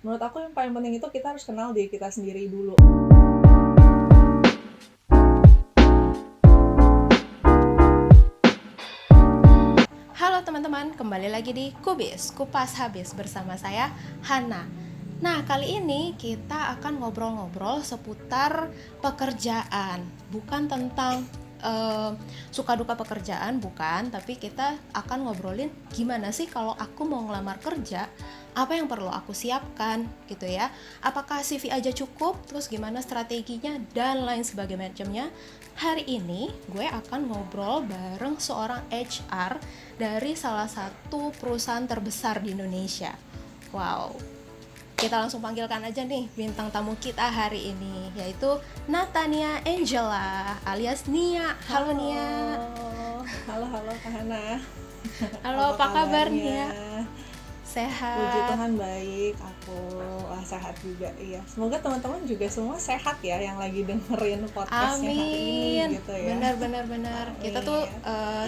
Menurut aku yang paling penting itu kita harus kenal diri kita sendiri dulu. Halo teman-teman, kembali lagi di Kubis, Kupas Habis bersama saya, Hana. Nah, kali ini kita akan ngobrol-ngobrol seputar pekerjaan. Bukan tentang suka duka pekerjaan, bukan. Tapi kita akan ngobrolin gimana sih kalau aku mau ngelamar kerja, apa yang perlu aku siapkan gitu ya. Apakah CV aja cukup, terus gimana strateginya, dan lain sebagainya macamnya. Hari ini gue akan ngobrol bareng seorang HR dari salah satu perusahaan terbesar di Indonesia. Wow, kita langsung panggilkan aja nih bintang tamu kita hari ini, yaitu Natania Angela alias Nia. Halo Nia. Halo Kak Hana. Halo, apa kabar Nia? Puji Sehat? Tuhan baik, aku sehat juga. Iya, semoga teman-teman juga semua sehat ya yang lagi dengerin podcastnya hari ini Amin. gitu ya. Benar. Kita tuh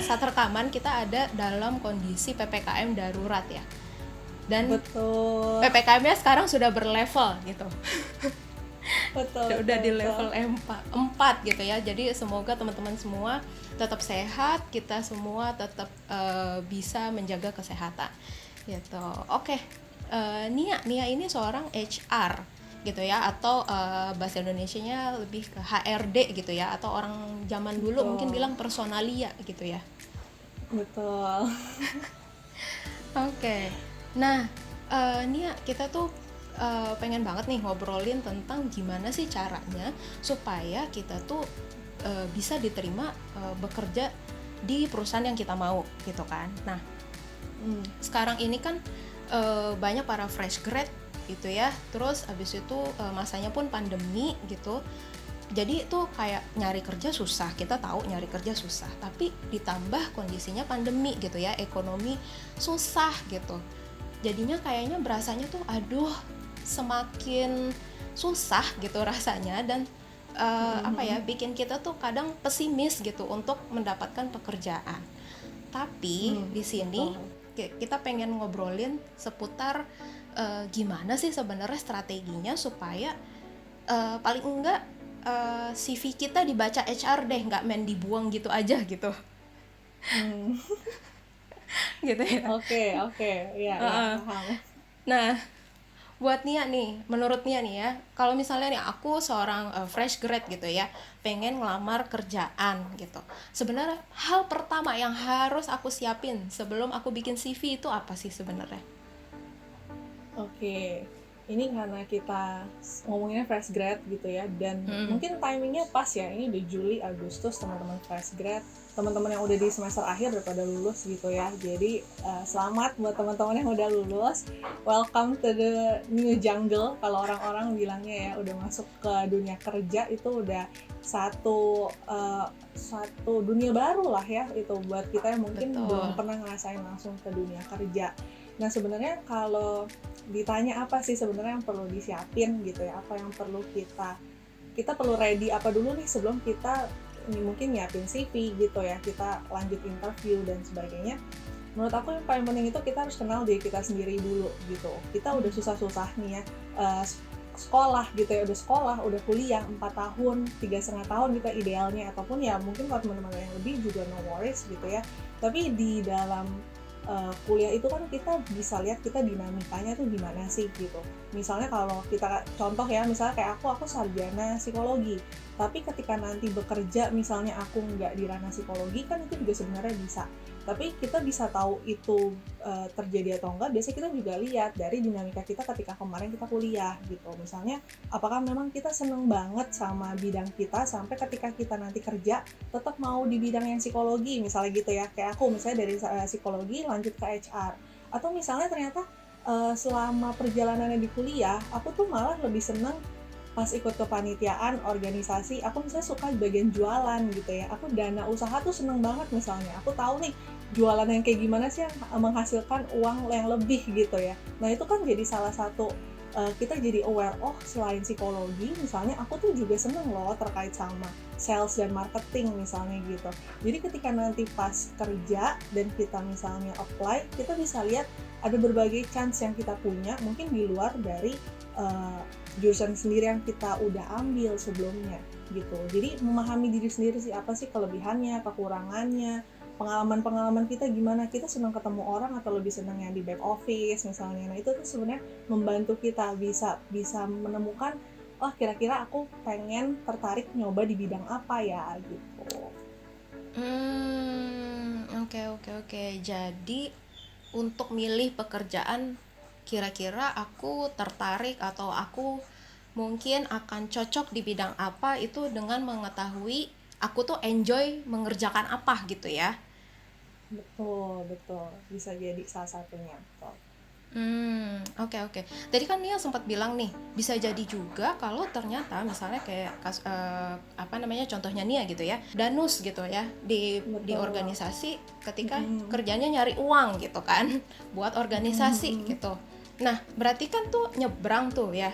saat rekaman kita ada dalam kondisi PPKM darurat ya. Dan Betul. PPKM-nya sekarang sudah berlevel gitu. Betul. Udah di level 4 gitu ya. Jadi semoga teman-teman semua tetap sehat, kita semua tetap bisa menjaga kesehatan gitu. Oke. Nia ini seorang HR gitu ya, atau bahasa Indonesianya lebih ke HRD gitu ya, atau orang zaman dulu Betul. mungkin bilang personalia gitu ya. Betul. Oke. Nah, Nia, kita tuh pengen banget nih ngobrolin tentang gimana sih caranya supaya kita tuh bisa diterima bekerja di perusahaan yang kita mau gitu kan. Nah, sekarang ini kan banyak para fresh grad gitu ya. Terus abis itu masanya pun pandemi gitu. Jadi itu kayak nyari kerja susah, kita tahu nyari kerja susah, tapi ditambah kondisinya pandemi gitu ya, ekonomi susah gitu. Jadinya kayaknya berasanya tuh aduh semakin susah gitu rasanya, dan bikin kita tuh kadang pesimis gitu untuk mendapatkan pekerjaan. Tapi di sini kita pengen ngobrolin seputar gimana sih sebenarnya strateginya supaya paling enggak CV kita dibaca HR deh, nggak main dibuang gitu aja gitu. Gitu ya. Oke, ya, paham. Nah, buat Nia nih, menurut Nia nih ya, kalau misalnya nih aku seorang fresh grad gitu ya, pengen ngelamar kerjaan gitu. Sebenarnya hal pertama yang harus aku siapin sebelum aku bikin CV itu apa sih sebenarnya? Oke, ini karena kita ngomongnya fresh grad gitu ya, dan mungkin timingnya pas ya, ini di Juli, Agustus, teman-teman fresh grad, teman-teman yang udah di semester akhir udah pada lulus gitu ya. Jadi selamat buat teman-teman yang udah lulus, welcome to the new jungle kalau orang-orang bilangnya ya, udah masuk ke dunia kerja itu udah satu dunia baru lah ya, itu buat kita yang mungkin belum pernah ngerasain langsung ke dunia kerja. Nah sebenarnya kalau ditanya apa sih sebenarnya yang perlu disiapin gitu ya, apa yang perlu kita perlu ready apa dulu nih sebelum kita mungkin nyiapin CV gitu ya, kita lanjut interview dan sebagainya. Menurut aku yang paling penting itu kita harus kenal diri kita sendiri dulu gitu. Kita udah susah-susah nih ya sekolah gitu ya, udah kuliah 4 tahun, 3,5 tahun gitu idealnya, ataupun ya mungkin kalau teman-teman yang lebih juga no worries gitu ya. Tapi di dalam kuliah itu kan kita bisa lihat kita dinamikanya tuh gimana sih gitu. Misalnya kalau kita contoh ya, misalnya kayak aku sarjana psikologi, tapi ketika nanti bekerja misalnya aku nggak di ranah psikologi, kan itu juga sebenarnya bisa. Tapi kita bisa tahu itu terjadi atau enggak, biasanya kita juga lihat dari dinamika kita ketika kemarin kita kuliah gitu. Misalnya apakah memang kita seneng banget sama bidang kita sampai ketika kita nanti kerja tetap mau di bidang yang psikologi misalnya gitu ya, kayak aku misalnya dari psikologi lanjut ke HR, atau misalnya ternyata selama perjalanannya di kuliah aku tuh malah lebih seneng pas ikut kepanitiaan organisasi, aku misalnya suka bagian jualan gitu ya, aku dana usaha tuh seneng banget, misalnya aku tahu nih jualan yang kayak gimana sih yang menghasilkan uang yang lebih gitu ya. Nah itu kan jadi salah satu kita jadi aware, oh selain psikologi misalnya aku tuh juga seneng loh terkait sama sales dan marketing misalnya gitu. Jadi ketika nanti pas kerja dan kita misalnya apply, kita bisa lihat ada berbagai chance yang kita punya mungkin di luar dari jurusan sendiri yang kita udah ambil sebelumnya gitu. Jadi memahami diri sendiri sih, apa sih kelebihannya, kekurangannya, pengalaman-pengalaman kita gimana, kita senang ketemu orang atau lebih senang yang di back office misalnya. Nah itu tuh sebenarnya membantu kita bisa menemukan, oh kira-kira aku pengen tertarik nyoba di bidang apa ya gitu. Oke. Jadi untuk milih pekerjaan, kira-kira aku tertarik atau aku mungkin akan cocok di bidang apa itu dengan mengetahui aku tuh enjoy mengerjakan apa gitu ya. Betul, bisa jadi salah satunya. Betul. Oke. Tadi kan Nia sempat bilang nih, bisa jadi juga kalau ternyata misalnya kayak contohnya Nia gitu ya, danus gitu ya di Betul. organisasi ketika kerjanya nyari uang gitu kan, buat organisasi gitu. Nah, berarti kan tuh nyebrang tuh ya,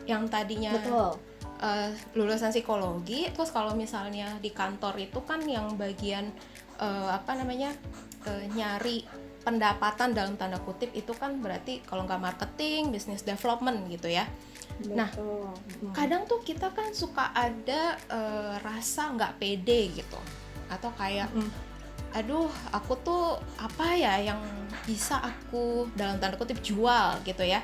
yang tadinya Betul. lulusan psikologi, terus kalau misalnya di kantor itu kan yang bagian nyari pendapatan dalam tanda kutip itu kan berarti kalau nggak marketing, business development gitu ya. Betul. Nah, kadang tuh kita kan suka ada rasa nggak pede gitu, atau kayak aduh aku tuh apa ya yang bisa aku dalam tanda kutip jual gitu ya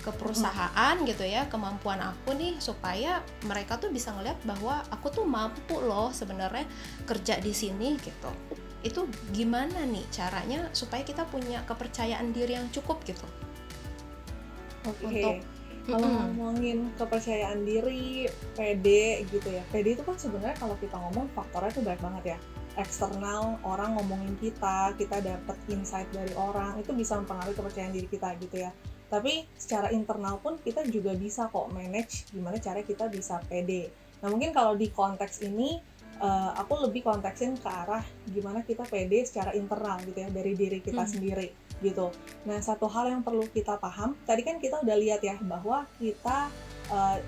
ke perusahaan gitu ya, kemampuan aku nih supaya mereka tuh bisa ngeliat bahwa aku tuh mampu loh sebenarnya kerja di sini gitu. Itu gimana nih caranya supaya kita punya kepercayaan diri yang cukup gitu? Oke. Kalau ngomongin kepercayaan diri, pede gitu ya. Pede itu kan sebenarnya kalau kita ngomong faktornya tuh banyak banget ya. Eksternal, orang ngomongin kita dapat insight dari orang, itu bisa mempengaruhi kepercayaan diri kita gitu ya. Tapi secara internal pun kita juga bisa kok manage gimana cara kita bisa pede. Nah mungkin kalau di konteks ini aku lebih konteksin ke arah gimana kita pede secara internal gitu ya, dari diri kita sendiri gitu. Nah satu hal yang perlu kita paham, tadi kan kita udah lihat ya bahwa kita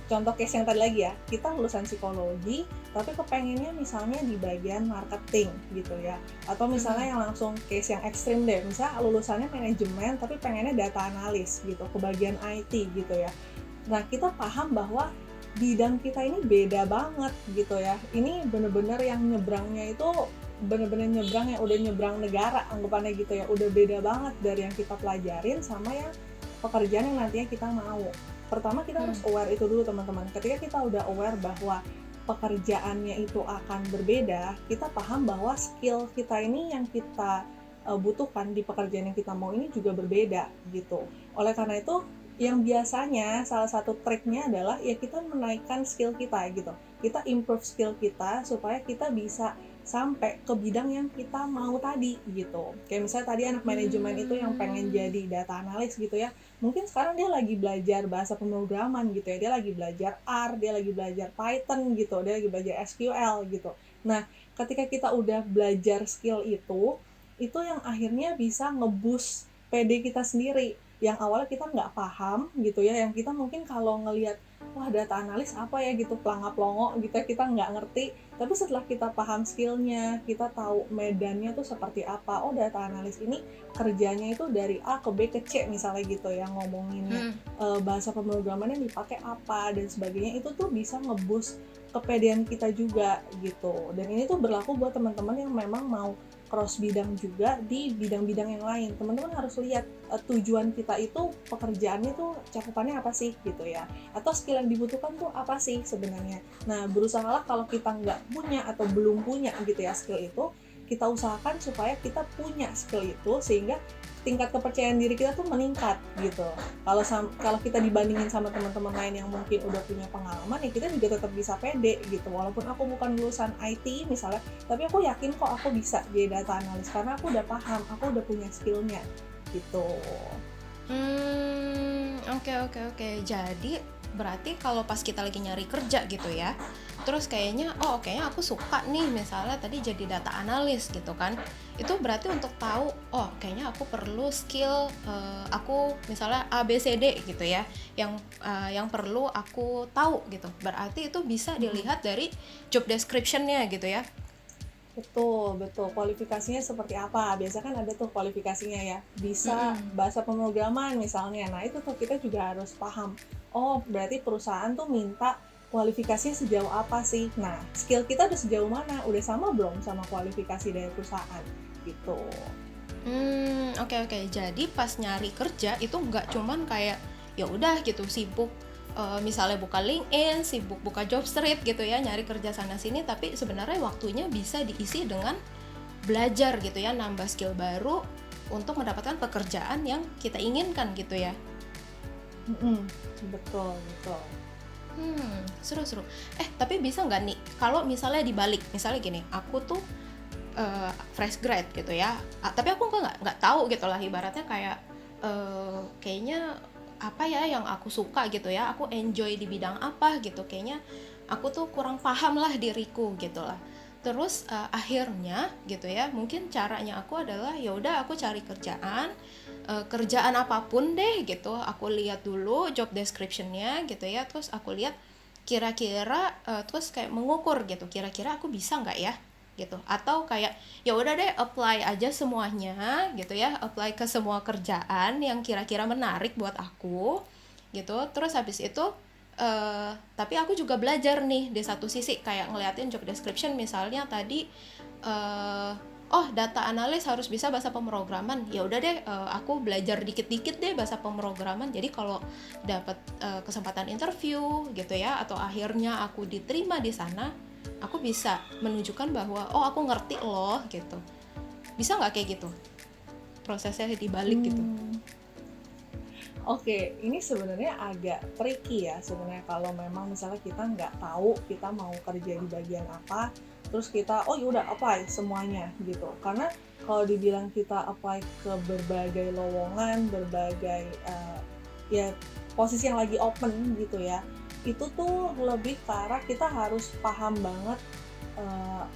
contoh case yang tadi lagi ya, kita lulusan psikologi tapi kepengennya misalnya di bagian marketing gitu ya, atau misalnya yang langsung case yang ekstrim deh, misalnya lulusannya manajemen tapi pengennya data analis gitu, ke bagian IT gitu ya. Nah kita paham bahwa bidang kita ini beda banget gitu ya, ini bener-bener yang nyebrangnya itu bener-bener nyebrang yang udah nyebrang negara anggapannya gitu ya, udah beda banget dari yang kita pelajarin sama yang pekerjaan yang nantinya kita mau. Pertama kita harus aware itu dulu teman-teman. Ketika kita udah aware bahwa pekerjaannya itu akan berbeda, kita paham bahwa skill kita ini yang kita butuhkan di pekerjaan yang kita mau ini juga berbeda gitu. Oleh karena itu yang biasanya salah satu triknya adalah ya kita menaikkan skill kita gitu. Kita improve skill kita supaya kita bisa sampai ke bidang yang kita mau tadi gitu. Kayak misalnya tadi anak manajemen itu yang pengen jadi data analis gitu ya, mungkin sekarang dia lagi belajar bahasa pemrograman gitu ya, dia lagi belajar R, dia lagi belajar Python gitu, dia lagi belajar SQL gitu. Nah ketika kita udah belajar skill itu yang akhirnya bisa nge-boost PD kita sendiri, yang awalnya kita nggak paham gitu ya, yang kita mungkin kalau ngelihat wah data analis apa ya gitu, pelangap-longo gitu, kita nggak ngerti. Tapi setelah kita paham skillnya, kita tahu medannya tuh seperti apa, oh data analis ini kerjanya itu dari A ke B ke C misalnya gitu ya, ngomonginnya bahasa pemrograman yang dipakai apa dan sebagainya, itu tuh bisa nge-boost kepedean kita juga gitu. Dan ini tuh berlaku buat teman-teman yang memang mau cross bidang juga di bidang-bidang yang lain. Teman-teman harus lihat tujuan kita itu, pekerjaannya tuh cakupannya apa sih gitu ya, atau skill yang dibutuhkan tuh apa sih sebenarnya. Nah berusahalah kalau kita nggak punya atau belum punya gitu ya skill itu, kita usahakan supaya kita punya skill itu sehingga tingkat kepercayaan diri kita tuh meningkat gitu. Kalau kita dibandingin sama teman-teman lain yang mungkin udah punya pengalaman, ya kita juga tetap bisa pede gitu. Walaupun aku bukan lulusan IT misalnya, tapi aku yakin kok aku bisa jadi data analis karena aku udah paham, aku udah punya skillnya gitu. Oke. Jadi berarti kalau pas kita lagi nyari kerja gitu ya, terus kayaknya kayaknya aku suka nih misalnya tadi jadi data analis gitu kan, itu berarti untuk tahu kayaknya aku perlu skill aku misalnya A B C D gitu ya, yang perlu aku tahu gitu. Berarti itu bisa dilihat dari job description-nya gitu ya. Betul, betul. Kualifikasinya seperti apa? Biasa kan ada tuh kualifikasinya ya. Bisa bahasa pemrograman misalnya. Nah, itu tuh kita juga harus paham. Oh, berarti perusahaan tuh minta kualifikasinya sejauh apa sih? Nah, skill kita udah sejauh mana? Udah sama belum sama kualifikasi dari perusahaan? Gitu. Oke. Jadi pas nyari kerja itu nggak cuman kayak ya udah gitu sibuk misalnya buka LinkedIn, sibuk buka job street gitu ya, nyari kerja sana sini, tapi sebenarnya waktunya bisa diisi dengan belajar gitu ya, nambah skill baru untuk mendapatkan pekerjaan yang kita inginkan gitu ya. Betul, betul. Seru. Tapi bisa nggak nih kalau misalnya dibalik, misalnya gini, aku tuh fresh grad gitu ya, tapi aku nggak tahu gitu lah, ibaratnya kayak kayaknya apa ya yang aku suka gitu ya, aku enjoy di bidang apa gitu, kayaknya aku tuh kurang paham lah diriku gitu lah. Terus akhirnya gitu ya, mungkin caranya aku adalah ya udah aku cari kerjaan apapun deh gitu, aku lihat dulu job description-nya gitu ya, terus aku lihat kira-kira terus kayak mengukur gitu, kira-kira aku bisa nggak ya gitu, atau kayak ya udah deh apply aja semuanya gitu ya, apply ke semua kerjaan yang kira-kira menarik buat aku gitu. Terus habis itu tapi aku juga belajar nih di satu sisi, kayak ngeliatin job description misalnya tadi data analis harus bisa bahasa pemrograman, ya udah deh aku belajar dikit-dikit deh bahasa pemrograman, jadi kalau dapat kesempatan interview gitu ya, atau akhirnya aku diterima di sana, aku bisa menunjukkan bahwa aku ngerti loh gitu. Bisa nggak kayak gitu prosesnya dibalik gitu? Oke, ini sebenarnya agak tricky ya sebenarnya kalau memang misalnya kita nggak tahu kita mau kerja di bagian apa, terus kita yaudah apply semuanya gitu. Karena kalau dibilang kita apply ke berbagai lowongan, berbagai ya posisi yang lagi open gitu ya, itu tuh lebih ke arah kita harus paham banget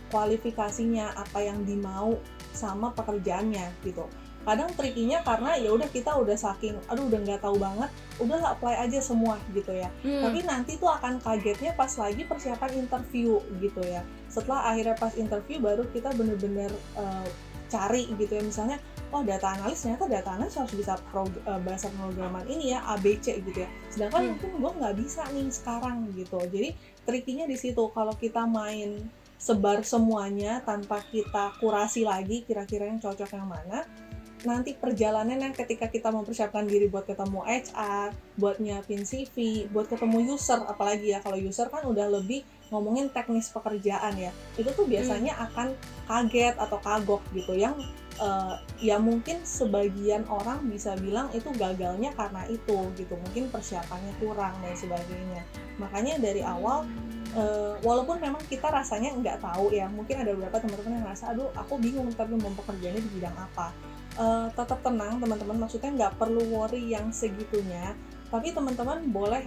kualifikasinya, apa yang dimau sama pekerjaannya gitu. Kadang trikinya karena ya udah kita udah saking udah nggak tahu banget, udahlah apply aja semua gitu ya. Tapi nanti tuh akan kagetnya pas lagi persiapan interview gitu ya. Setelah akhirnya pas interview baru kita bener-bener cari gitu ya, misalnya data analis, ternyata data analis harus bisa bahasa pemrograman ini ya, ABC gitu ya, sedangkan mungkin gue nggak bisa nih sekarang gitu. Jadi trikinya di situ, kalau kita main sebar semuanya tanpa kita kurasi lagi kira-kira yang cocok yang mana, nanti perjalanannya ketika kita mempersiapkan diri buat ketemu HR, buat nyiapin CV, buat ketemu user, apalagi ya kalau user kan udah lebih ngomongin teknis pekerjaan ya, itu tuh biasanya akan kaget atau kagok gitu, yang ya mungkin sebagian orang bisa bilang itu gagalnya karena itu gitu, mungkin persiapannya kurang dan sebagainya. Makanya dari awal walaupun memang kita rasanya nggak tahu ya, mungkin ada beberapa teman-teman yang ngerasa aduh aku bingung tapi mau pekerjaannya di bidang apa. Tetap tenang teman-teman, maksudnya nggak perlu worry yang segitunya, tapi teman-teman boleh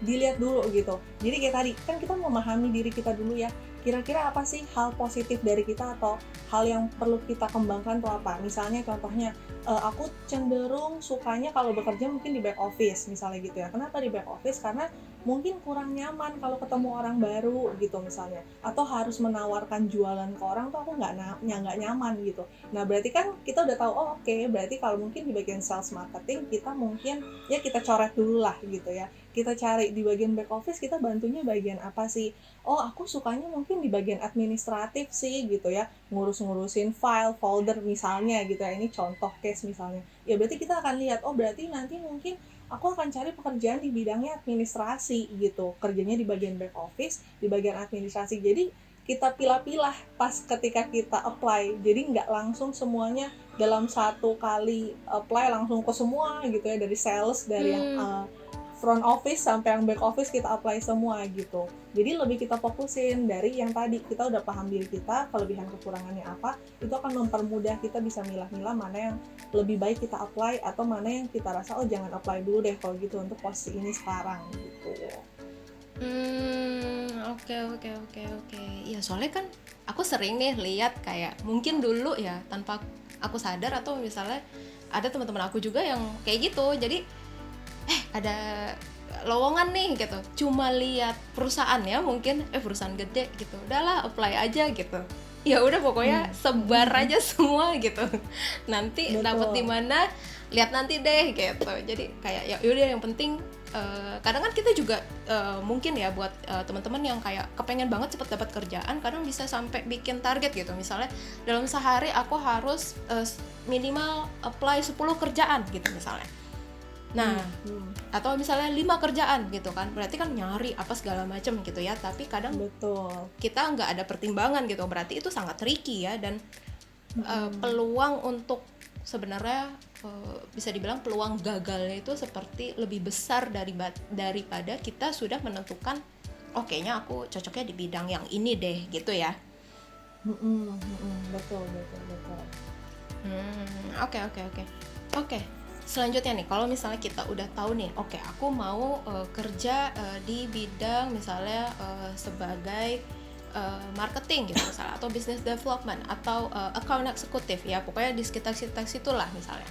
dilihat dulu gitu. Jadi kayak tadi kan kita memahami diri kita dulu ya, kira-kira apa sih hal positif dari kita atau hal yang perlu kita kembangkan tuh apa. Misalnya contohnya aku cenderung sukanya kalau bekerja mungkin di back office misalnya gitu ya. Kenapa di back office? Karena mungkin kurang nyaman kalau ketemu orang baru gitu misalnya, atau harus menawarkan jualan ke orang tuh aku nggak nyaman gitu. Nah berarti kan kita udah tahu oke, berarti kalau mungkin di bagian sales marketing kita mungkin ya kita coret dulu lah gitu ya, kita cari di bagian back office kita bantunya bagian apa sih. Aku sukanya mungkin di bagian administratif sih gitu ya, ngurus-ngurusin file, folder misalnya gitu ya, ini contoh case misalnya. Ya berarti kita akan lihat berarti nanti mungkin aku akan cari pekerjaan di bidangnya administrasi gitu, kerjanya di bagian back office, di bagian administrasi. Jadi kita pilah-pilah pas ketika kita apply, jadi nggak langsung semuanya dalam satu kali apply langsung ke semua gitu ya, dari sales, dari yang front office sampai yang back office kita apply semua gitu. Jadi lebih kita fokusin dari yang tadi, kita udah paham diri kita, kelebihan kekurangannya apa, itu akan mempermudah kita bisa milah-milah mana yang lebih baik kita apply atau mana yang kita rasa oh jangan apply dulu deh kalau gitu untuk posisi ini sekarang gitu. Oke. Ya soalnya kan aku sering nih lihat kayak mungkin dulu ya tanpa aku sadar atau misalnya ada teman-teman aku juga yang kayak gitu. Jadi ada lowongan nih gitu. Cuma lihat perusahaannya mungkin perusahaan gede gitu. Udahlah apply aja gitu. Ya udah pokoknya sebar aja semua gitu. Nanti dapat di mana lihat nanti deh gitu. Jadi kayak ya udah yang penting kadang kan kita juga mungkin ya buat teman-teman yang kayak kepengen banget cepet dapat kerjaan, kadang bisa sampai bikin target gitu. Misalnya dalam sehari aku harus minimal apply 10 kerjaan gitu misalnya. Nah, atau misalnya 5 kerjaan gitu kan, berarti kan nyari apa segala macam gitu ya, tapi kadang kita nggak ada pertimbangan gitu, berarti itu sangat tricky ya, dan peluang untuk sebenarnya bisa dibilang peluang gagalnya itu seperti lebih besar daripada kita sudah menentukan kayaknya aku cocoknya di bidang yang ini deh gitu ya. Betul. Oke. Selanjutnya nih, kalau misalnya kita udah tahu nih, aku mau kerja di bidang misalnya sebagai marketing gitu misalnya, atau business development, atau account eksekutif ya, pokoknya di sekitar situlah misalnya.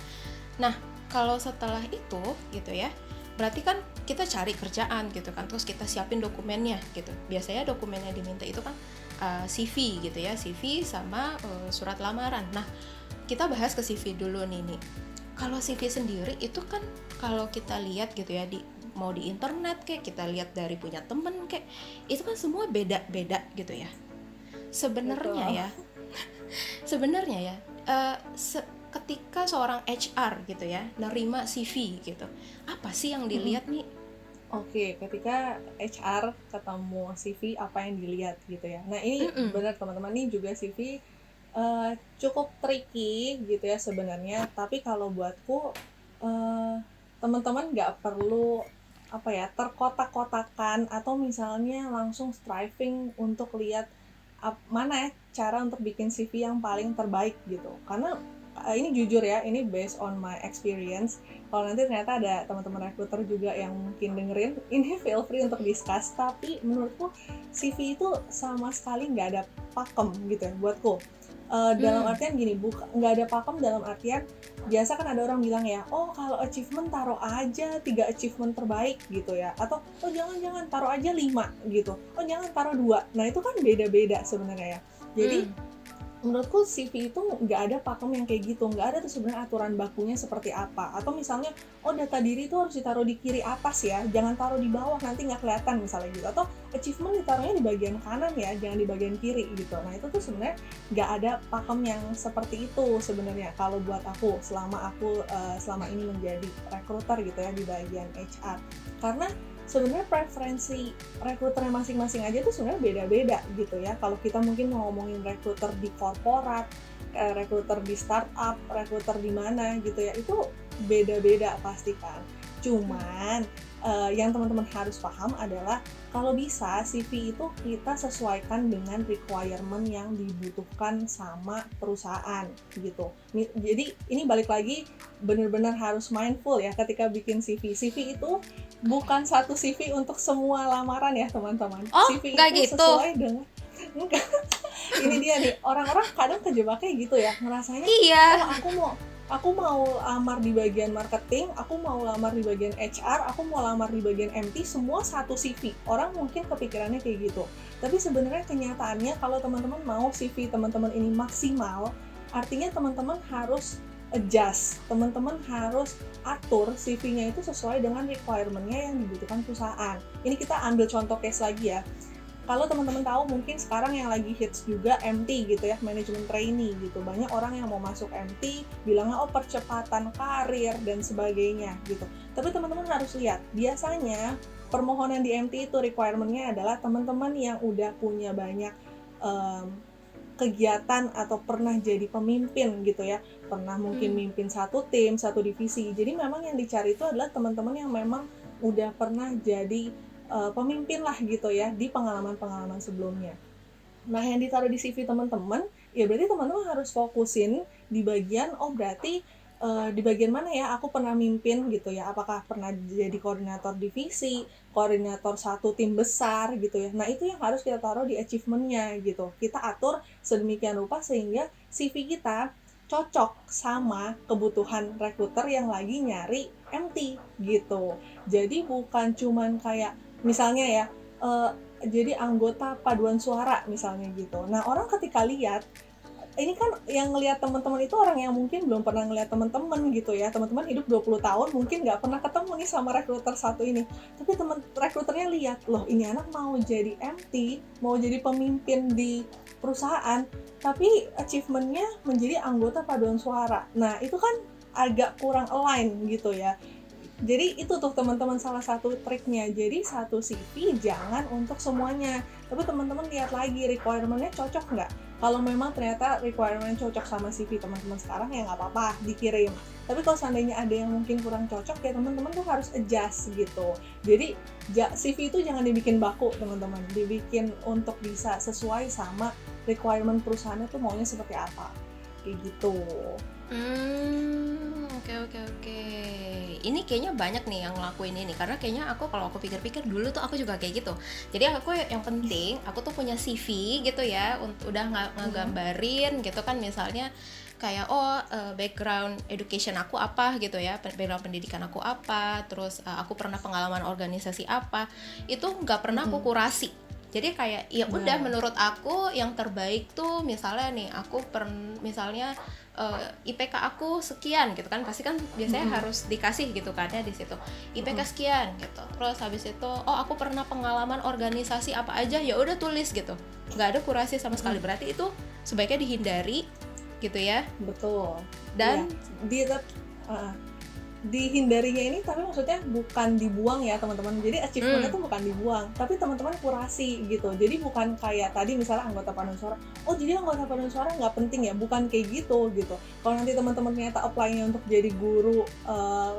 Nah, kalau setelah itu gitu ya, berarti kan kita cari kerjaan gitu kan, terus kita siapin dokumennya gitu. Biasanya dokumen yang diminta itu kan CV gitu ya, CV sama surat lamaran. Nah, kita bahas ke CV dulu nih. Kalau CV sendiri itu kan kalau kita lihat gitu ya, mau di internet kayak kita lihat dari punya temen kayak itu kan semua beda-beda gitu ya. Sebenarnya ya ketika seorang HR gitu ya nerima CV gitu, apa sih yang dilihat nih? Oke, ketika HR ketemu CV apa yang dilihat gitu ya. Nah ini benar teman-teman, ini juga CV cukup tricky gitu ya sebenarnya, tapi kalau buatku teman-teman nggak perlu terkotak-kotakan atau misalnya langsung striving untuk lihat mana cara untuk bikin CV yang paling terbaik gitu, karena ini jujur ya, ini based on my experience. Kalau nanti ternyata ada teman-teman recruiter juga yang mungkin dengerin, ini feel free untuk discuss, tapi menurutku CV itu sama sekali nggak ada pakem gitu ya buatku. Dalam artian gini, nggak ada pakem dalam artian biasa kan ada orang bilang ya, kalau achievement taruh aja 3 achievement terbaik gitu ya, atau jangan taruh aja 5 gitu, jangan taruh 2. Nah itu kan beda-beda sebenarnya ya. Jadi menurutku CV itu nggak ada pakem yang kayak gitu, nggak ada tuh sebenarnya aturan bakunya seperti apa. Atau misalnya data diri itu harus ditaruh di kiri atas ya, jangan taruh di bawah nanti nggak kelihatan misalnya gitu, atau achievement ditaruhnya di bagian kanan ya, jangan di bagian kiri gitu. Nah itu tuh sebenarnya nggak ada pakem yang seperti itu sebenarnya kalau buat aku selama ini menjadi recruiter gitu ya di bagian HR, karena sebenarnya preferensi rekruternya masing-masing aja tuh sebenarnya beda-beda gitu ya. Kalau kita mungkin mau ngomongin rekruter di korporat, rekruter di startup, rekruter di mana gitu ya, itu beda-beda pasti kan. Cuman yang teman-teman harus paham adalah kalau bisa CV itu kita sesuaikan dengan requirement yang dibutuhkan sama perusahaan gitu. Jadi ini balik lagi benar-benar harus mindful ya ketika bikin CV. CV itu bukan satu CV untuk semua lamaran ya teman-teman. CV itu gitu. Sesuai dengan enggak. Ini dia nih, orang-orang kadang kejebaknya gitu ya, ngerasanya aku mau lamar di bagian marketing, aku mau lamar di bagian HR, aku mau lamar di bagian MT, semua satu CV. Orang mungkin kepikirannya kayak gitu. Tapi sebenarnya kenyataannya kalau teman-teman mau CV teman-teman ini maksimal, artinya teman-teman harus adjust, teman-teman harus atur CV-nya itu sesuai dengan requirement-nya yang dibutuhkan perusahaan. Ini kita ambil contoh case lagi ya. Kalau teman-teman tahu mungkin sekarang yang lagi hits juga MT gitu ya, manajemen trainee gitu. Banyak orang yang mau masuk MT bilangnya percepatan karir dan sebagainya gitu. Tapi teman-teman harus lihat, biasanya permohonan di MT itu requirement-nya adalah teman-teman yang udah punya banyak kegiatan atau pernah jadi pemimpin gitu ya, pernah mungkin mimpin satu tim, satu divisi. Jadi memang yang dicari itu adalah teman-teman yang memang udah pernah jadi pemimpin lah gitu ya di pengalaman-pengalaman sebelumnya. Nah, yang ditaruh di CV teman-teman, ya berarti teman-teman harus fokusin di bagian, oh berarti di bagian mana ya aku pernah mimpin gitu ya, apakah pernah jadi koordinator divisi, koordinator satu tim besar gitu ya. Nah, itu yang harus kita taruh di achievement-nya gitu. Kita atur sedemikian rupa sehingga CV kita cocok sama kebutuhan rekruter yang lagi nyari MT gitu. Jadi bukan cuman kayak misalnya ya, jadi anggota paduan suara misalnya gitu. Nah, orang ketika lihat ini kan yang ngelihat teman-teman itu orang yang mungkin belum pernah ngelihat teman-teman gitu ya. Teman-teman hidup 20 tahun mungkin nggak pernah ketemu nih sama rekruter satu ini. Tapi teman rekruternya lihat, loh ini anak mau jadi MT, mau jadi pemimpin di perusahaan, tapi achievement-nya menjadi anggota paduan suara. Nah, itu kan agak kurang align gitu ya. Jadi itu tuh teman-teman salah satu triknya. Jadi satu CV jangan untuk semuanya, tapi teman-teman lihat lagi requirement-nya cocok nggak. Kalau memang ternyata requirement cocok sama CV teman-teman sekarang ya nggak apa-apa dikirim. Tapi kalau seandainya ada yang mungkin kurang cocok ya teman-teman tuh harus adjust gitu. Jadi CV itu jangan dibikin baku teman-teman, dibikin untuk bisa sesuai sama requirement perusahaannya tuh maunya seperti apa. Kayak gitu. Oke. Ini kayaknya banyak nih yang ngelakuin ini, karena kayaknya kalau aku pikir-pikir dulu tuh aku juga kayak gitu. Jadi aku yang penting aku tuh punya CV gitu ya, udah ngegambarin gitu kan, misalnya kayak background education aku apa gitu ya, background pendidikan aku apa, terus aku pernah pengalaman organisasi apa, itu nggak pernah aku kurasi. Jadi kayak ya udah menurut aku yang terbaik tuh misalnya nih aku misalnya IPK aku sekian gitu kan, pasti kan biasanya harus dikasih gitu kan ya di situ IPK sekian gitu. Terus habis itu aku pernah pengalaman organisasi apa aja, ya udah tulis gitu, nggak ada kurasi sama sekali. Berarti itu sebaiknya dihindari gitu ya. Betul. Dan dihindarinya ini tapi maksudnya bukan dibuang ya teman-teman. Jadi achievementnya tuh bukan dibuang, tapi teman-teman kurasi gitu. Jadi bukan kayak tadi misalnya anggota paduan suara, oh jadi anggota paduan suara nggak penting ya, bukan kayak gitu. Kalau nanti teman-teman ternyata apply-nya untuk jadi guru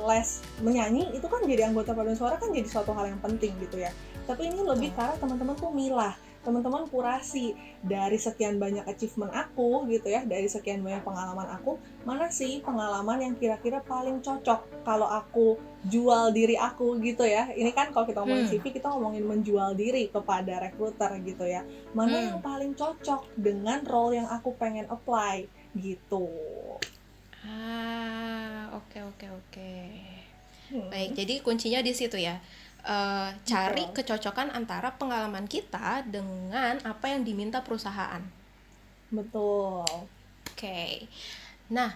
les menyanyi, itu kan jadi anggota paduan suara kan jadi suatu hal yang penting gitu ya. Tapi ini lebih karena teman-teman tuh milah, teman-teman kurasi dari sekian banyak achievement aku gitu ya, dari sekian banyak pengalaman aku, mana sih pengalaman yang kira-kira paling cocok kalau aku jual diri aku gitu ya. Ini kan kalau kita ngomongin CV, kita ngomongin menjual diri kepada recruiter gitu ya. Mana yang paling cocok dengan role yang aku pengen apply gitu. Oke. Baik, jadi kuncinya di situ ya. Cari kecocokan antara pengalaman kita dengan apa yang diminta perusahaan. Betul. Oke. Nah,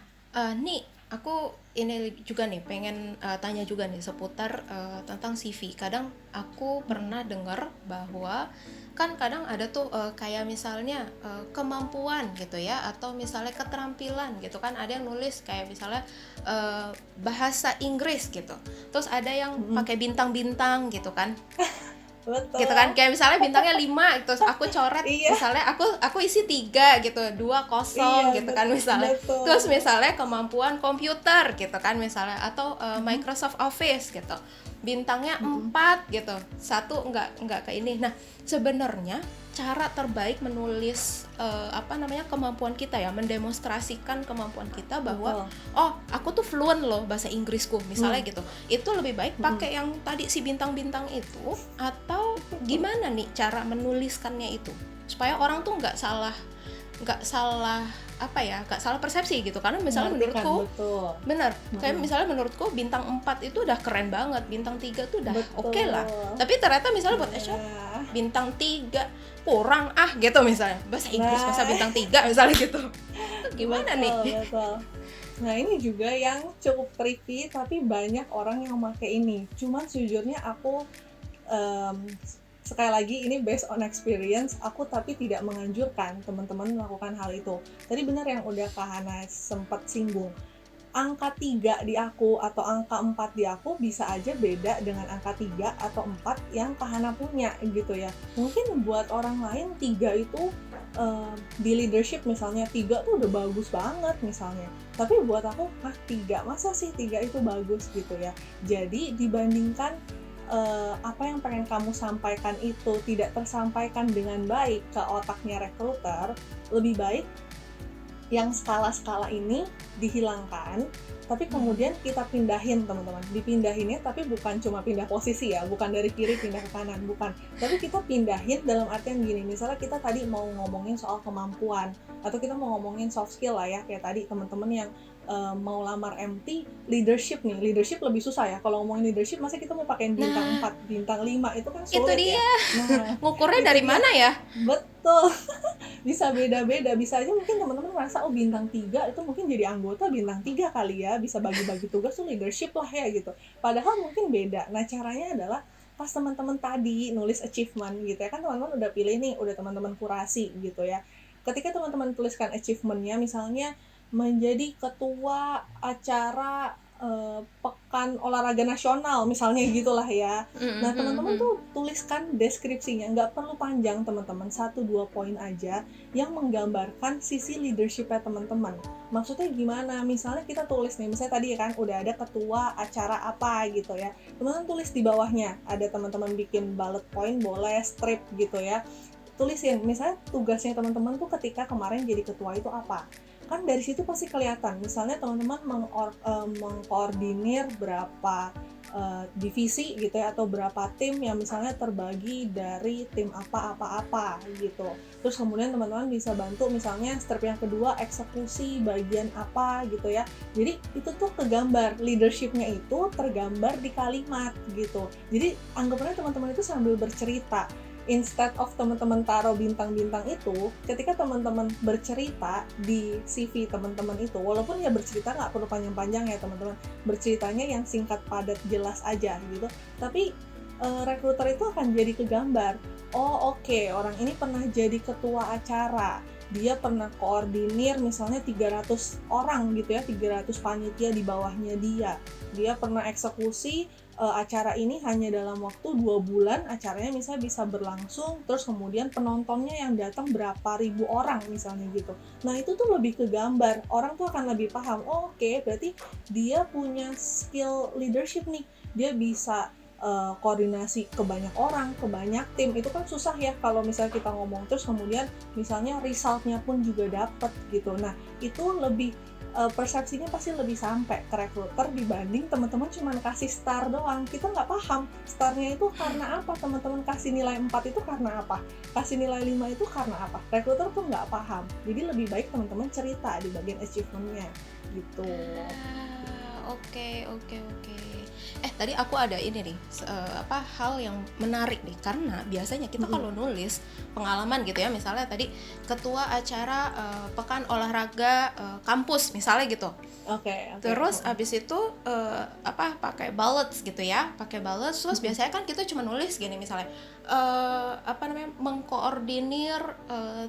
nih aku ini juga nih pengen tanya juga nih seputar tentang CV. Kadang aku pernah dengar bahwa kan kadang ada tuh kayak misalnya kemampuan gitu ya, atau misalnya keterampilan gitu kan, ada yang nulis kayak misalnya bahasa Inggris gitu, terus ada yang pakai bintang-bintang gitu kan. Betul. Gitu kan, kayak misalnya bintangnya 5 terus aku coret misalnya aku isi 3 gitu, 2 kosong gitu kan misalnya. Terus misalnya kemampuan komputer gitu kan misalnya, atau Microsoft Office gitu, bintangnya 4 gitu, 1 enggak ke ini. Nah, sebenarnya cara terbaik menulis kemampuan kita ya, mendemonstrasikan kemampuan kita bahwa aku tuh fluent loh bahasa Inggrisku misalnya gitu, itu lebih baik pakai yang tadi si bintang-bintang itu, atau gimana nih cara menuliskannya itu supaya orang tuh nggak salah persepsi gitu. Karena misalnya menurutku bener, kayak misalnya menurutku bintang 4 itu udah keren banget, bintang 3 tuh udah oke lah, tapi ternyata misalnya buat HR bintang 3 kurang gitu misalnya, bahasa Inggris masa bintang 3 misalnya gitu. Gimana nih? Betul. Nah, ini juga yang cukup tricky, tapi banyak orang yang pakai ini. Cuman sejujurnya aku sekali lagi ini based on experience aku, tapi tidak menganjurkan teman-teman melakukan hal itu. Tadi benar yang udah Kak Hana sempat singgung, angka 3 di aku atau angka 4 di aku bisa aja beda dengan angka 3 atau 4 yang Kak Hana punya gitu ya. Mungkin buat orang lain 3 itu di leadership misalnya 3 tuh udah bagus banget misalnya, tapi buat aku 3 masa sih 3 itu bagus gitu ya. Jadi dibandingkan apa yang pengen kamu sampaikan itu tidak tersampaikan dengan baik ke otaknya recruiter, lebih baik yang skala-skala ini dihilangkan, tapi kemudian kita pindahin teman-teman. Dipindahinnya tapi bukan cuma pindah posisi ya, bukan dari kiri pindah ke kanan, bukan. Tapi kita pindahin dalam artian gini, misalnya kita tadi mau ngomongin soal kemampuan, atau kita mau ngomongin soft skill lah ya, kayak tadi teman-teman yang mau lamar MT, leadership nih, leadership lebih susah ya. Kalau ngomongin leadership, masa kita mau pakai bintang 4, bintang 5, itu kan sulit itu dia. ya. Nah, ngukurnya dari mana ya? Betul. Bisa beda-beda, bisa aja mungkin teman-teman merasa oh bintang 3 itu mungkin jadi anggota bintang 3 kali ya, bisa bagi-bagi tugas tuh leadership lah ya gitu. Padahal mungkin beda. Nah, caranya adalah pas teman-teman tadi nulis achievement gitu ya, kan teman-teman udah pilih nih, udah teman-teman kurasi gitu ya. Ketika teman-teman tuliskan achievementnya, misalnya menjadi ketua acara pekan olahraga nasional misalnya gitulah ya. Nah, teman-teman tuh tuliskan deskripsinya, nggak perlu panjang teman-teman, 1-2 poin aja yang menggambarkan sisi leadership-nya teman-teman. Maksudnya gimana? Misalnya kita tulis nih, misalnya tadi kan udah ada ketua acara apa gitu ya, teman-teman tulis di bawahnya, ada teman-teman bikin bullet point, boleh strip gitu ya, tulisin misalnya tugasnya teman-teman tuh ketika kemarin jadi ketua itu apa. Kan dari situ pasti kelihatan, misalnya teman-teman mengkoordinir berapa divisi gitu ya, atau berapa tim yang misalnya terbagi dari tim apa-apa gitu. Terus kemudian teman-teman bisa bantu misalnya step yang kedua eksekusi bagian apa gitu ya. Jadi itu tuh kegambar, leadership-nya itu tergambar di kalimat gitu. Jadi anggapannya teman-teman itu sambil bercerita. Instead of teman-teman taruh bintang-bintang itu, ketika teman-teman bercerita di CV teman-teman itu, walaupun ya bercerita nggak perlu panjang-panjang ya teman-teman, berceritanya yang singkat, padat, jelas aja gitu, tapi recruiter itu akan jadi kegambar, oh oke, orang ini pernah jadi ketua acara, dia pernah koordinir misalnya 300 orang gitu ya, 300 panitia di bawahnya dia pernah eksekusi acara ini hanya dalam waktu 2 bulan, acaranya misalnya bisa berlangsung, terus kemudian penontonnya yang datang berapa ribu orang misalnya gitu. Nah, itu tuh lebih ke gambar, orang tuh akan lebih paham, oh, oke, berarti dia punya skill leadership nih, dia bisa koordinasi ke banyak orang, ke banyak tim. Itu kan susah ya kalau misalnya kita ngomong, terus kemudian misalnya resultnya pun juga dapet gitu. Nah, itu lebih persepsinya pasti lebih sampai ke recruiter dibanding teman-teman cuma kasih star doang. Kita nggak paham starnya itu karena apa, teman-teman kasih nilai 4 itu karena apa, kasih nilai 5 itu karena apa. Recruiter tuh nggak paham. Jadi lebih baik teman-teman cerita di bagian achievementnya gitu. Oke. Tadi aku ada ini nih, hal yang menarik nih, karena biasanya kita kalau nulis pengalaman gitu ya, misalnya tadi ketua acara pekan olahraga kampus misalnya gitu. Oke. Terus abis itu pakai bullets gitu ya, terus biasanya kan kita cuma nulis gini misalnya mengkoordinir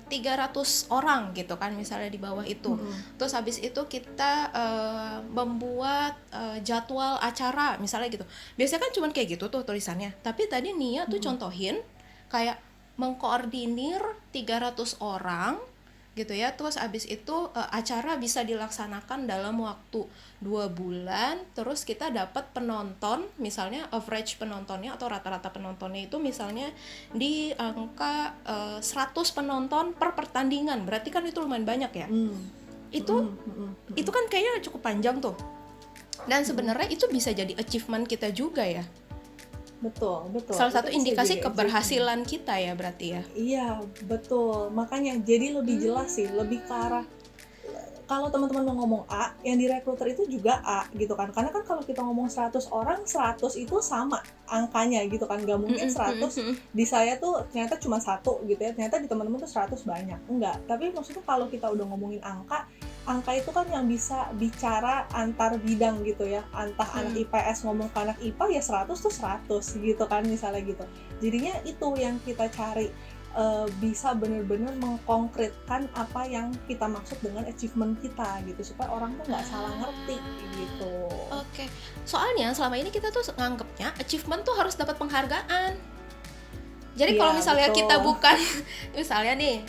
300 orang gitu kan misalnya di bawah itu. Terus habis itu kita membuat jadwal acara misalnya gitu. Biasanya kan cuma kayak gitu tuh tulisannya. Tapi tadi Nia tuh contohin kayak mengkoordinir 300 orang gitu ya. Terus abis itu acara bisa dilaksanakan dalam waktu 2 bulan. Terus kita dapat penonton, misalnya average penontonnya atau rata-rata penontonnya itu misalnya di angka 100 penonton per pertandingan. Berarti kan itu lumayan banyak ya. Itu kan kayaknya cukup panjang tuh. Dan sebenarnya itu bisa jadi achievement kita juga ya. Betul. Salah satu indikasi keberhasilan kita ya berarti ya. Iya, betul. Makanya jadi lebih jelas sih, lebih ke arah kalau teman-teman mau ngomong A, yang di recruiter itu juga A gitu kan. Karena kan kalau kita ngomong 100 orang, 100 itu sama angkanya gitu kan. Gak mungkin 100 di saya tuh ternyata cuma 1 gitu ya. Ternyata di teman-teman tuh 100 banyak. Enggak. Tapi maksudnya kalau kita udah ngomongin angka itu kan yang bisa bicara antar bidang gitu ya. Entah anak IPS ngomong ke anak IPA ya 100 tuh 100 gitu kan misalnya gitu. Jadinya itu yang kita cari. Bisa benar-benar mengkonkretkan apa yang kita maksud dengan achievement kita gitu, supaya orang tuh nggak salah ngerti gitu. Oke. Soalnya selama ini kita tuh nganggepnya achievement tuh harus dapat penghargaan. Jadi kalau misalnya kita bukan, misalnya nih